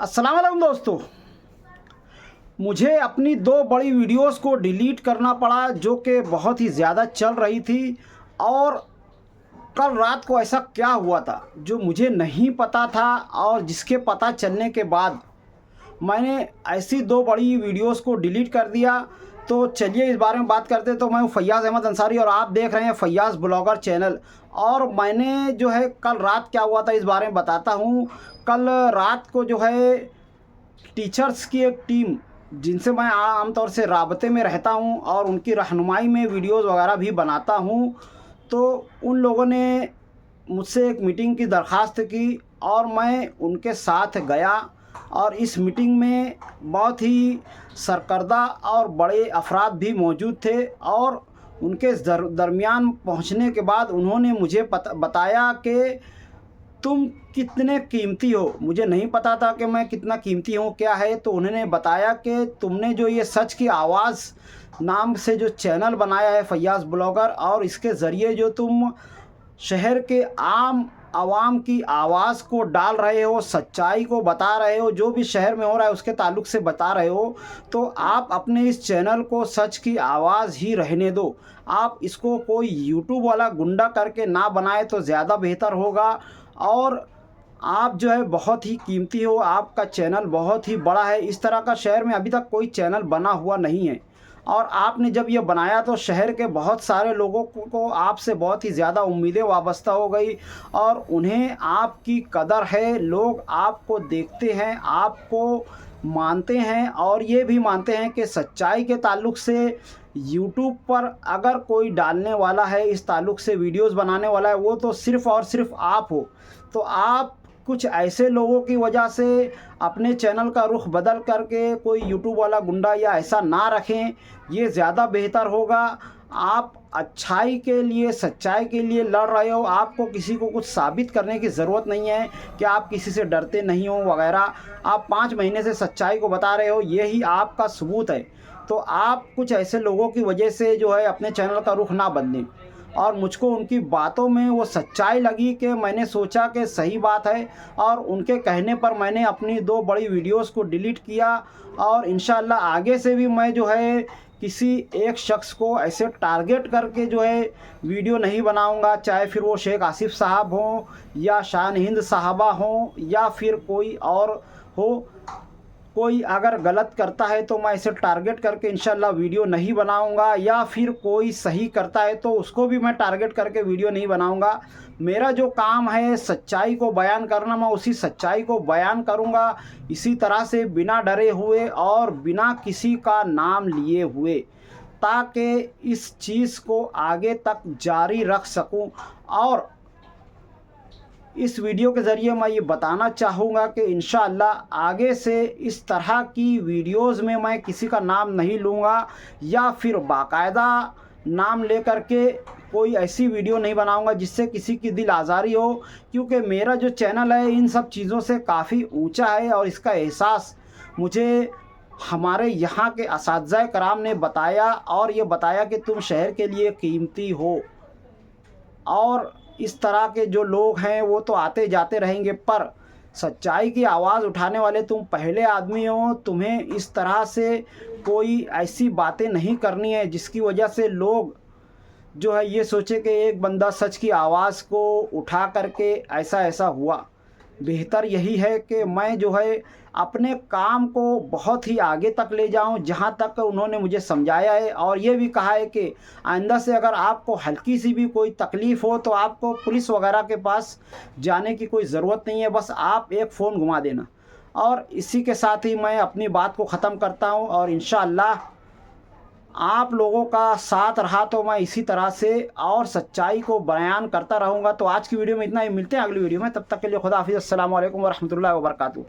अस्सलाम वालेकुम दोस्तों। मुझे अपनी दो बड़ी वीडियोस को डिलीट करना पड़ा जो कि बहुत ही ज़्यादा चल रही थी। और कल रात को ऐसा क्या हुआ था जो मुझे नहीं पता था और जिसके पता चलने के बाद मैंने ऐसी दो बड़ी वीडियोस को डिलीट कर दिया। तो चलिए इस बारे में बात करते। तो मैं हूं फैयाज़ अहमद अंसारी और आप देख रहे हैं फैयाज़ ब्लॉगर चैनल। और मैंने जो है कल रात क्या हुआ था इस बारे में बताता हूं। कल रात को जो है टीचर्स की एक टीम जिनसे मैं आमतौर से राबते में रहता हूं और उनकी रहनुमाई में वीडियोस वगैरह भी बनाता हूं, तो उन लोगों ने मुझसे एक मीटिंग की दरख्वास्त की और मैं उनके साथ गया। और इस मीटिंग में बहुत ही सरकर्दा और बड़े अफराद भी मौजूद थे। और उनके दरमियान पहुंचने के बाद उन्होंने मुझे बताया कि तुम कितने कीमती हो। मुझे नहीं पता था कि मैं कितना कीमती हूँ क्या है। तो उन्होंने बताया कि तुमने जो ये सच की आवाज़ नाम से जो चैनल बनाया है फैयाज़ ब्लॉगर, और इसके ज़रिए जो तुम शहर के आम आवाम की आवाज़ को डाल रहे हो, सच्चाई को बता रहे हो, जो भी शहर में हो रहा है उसके ताल्लुक़ से बता रहे हो, तो आप अपने इस चैनल को सच की आवाज़ ही रहने दो। आप इसको कोई यूट्यूब वाला गुंडा करके ना बनाए तो ज़्यादा बेहतर होगा। और आप जो है बहुत ही कीमती हो, आपका चैनल बहुत ही बड़ा है। इस तरह का शहर में अभी तक कोई चैनल बना हुआ नहीं है। और आपने जब ये बनाया तो शहर के बहुत सारे लोगों को आपसे बहुत ही ज़्यादा उम्मीदें वाबस्ता हो गई और उन्हें आपकी कदर है। लोग आपको देखते हैं, आपको मानते हैं और ये भी मानते हैं कि सच्चाई के ताल्लुक़ से यूट्यूब पर अगर कोई डालने वाला है, इस ताल्लुक़ से वीडियोस बनाने वाला है, वो तो सिर्फ़ और सिर्फ आप हो। तो आप कुछ ऐसे लोगों की वजह से अपने चैनल का रुख बदल करके कोई यूट्यूब वाला गुंडा या ऐसा ना रखें, ये ज़्यादा बेहतर होगा। आप अच्छाई के लिए, सच्चाई के लिए लड़ रहे हो। आपको किसी को कुछ साबित करने की ज़रूरत नहीं है कि आप किसी से डरते नहीं हो वगैरह। आप 5 महीने से सच्चाई को बता रहे हो, यही आपका सबूत है। तो आप कुछ ऐसे लोगों की वजह से जो है अपने चैनल का रुख ना बदलें। और मुझको उनकी बातों में वो सच्चाई लगी कि मैंने सोचा कि सही बात है, और उनके कहने पर मैंने अपनी दो बड़ी वीडियोस को डिलीट किया। और इंशाअल्लाह आगे से भी मैं जो है किसी एक शख्स को ऐसे टारगेट करके जो है वीडियो नहीं बनाऊंगा, चाहे फिर वो शेख आसिफ साहब हों या शान हिंद साहबा हों या फिर कोई और हो। कोई अगर गलत करता है तो मैं इसे टारगेट करके इंशाल्लाह वीडियो नहीं बनाऊंगा, या फिर कोई सही करता है तो उसको भी मैं टारगेट करके वीडियो नहीं बनाऊंगा। मेरा जो काम है सच्चाई को बयान करना, मैं उसी सच्चाई को बयान करूंगा, इसी तरह से बिना डरे हुए और बिना किसी का नाम लिए हुए, ताकि इस चीज़ को आगे तक जारी रख सकूं। और इस वीडियो के ज़रिए मैं ये बताना चाहूँगा कि इंशाअल्लाह आगे से इस तरह की वीडियोज़ में मैं किसी का नाम नहीं लूँगा, या फिर बाकायदा नाम लेकर के कोई ऐसी वीडियो नहीं बनाऊँगा जिससे किसी की दिल आज़ारी हो। क्योंकि मेरा जो चैनल है इन सब चीज़ों से काफ़ी ऊंचा है और इसका एहसास मुझे हमारे यहाँ के असातिज़ा कराम ने बताया, और ये बताया कि तुम शहर के लिए कीमती हो। और इस तरह के जो लोग हैं वो तो आते जाते रहेंगे, पर सच्चाई की आवाज़ उठाने वाले तुम पहले आदमी हो। तुम्हें इस तरह से कोई ऐसी बातें नहीं करनी है जिसकी वजह से लोग जो है ये सोचे कि एक बंदा सच की आवाज़ को उठा करके ऐसा ऐसा हुआ। बेहतर यही है कि मैं जो है अपने काम को बहुत ही आगे तक ले जाऊं, जहां तक उन्होंने मुझे समझाया है। और ये भी कहा है कि आइंदा से अगर आपको हल्की सी भी कोई तकलीफ़ हो तो आपको पुलिस वगैरह के पास जाने की कोई ज़रूरत नहीं है, बस आप एक फ़ोन घुमा देना। और इसी के साथ ही मैं अपनी बात को ख़त्म करता हूं। और इंशाअल्लाह आप लोगों का साथ रहा तो मैं इसी तरह से और सच्चाई को बयान करता रहूँगा। तो आज की वीडियो में इतना ही, मिलते हैं अगली वीडियो में, तब तक के लिए खुदा हाफिज़। अस्सलाम वालेकुम वरहमतुल्लाहि वबरकातुहू।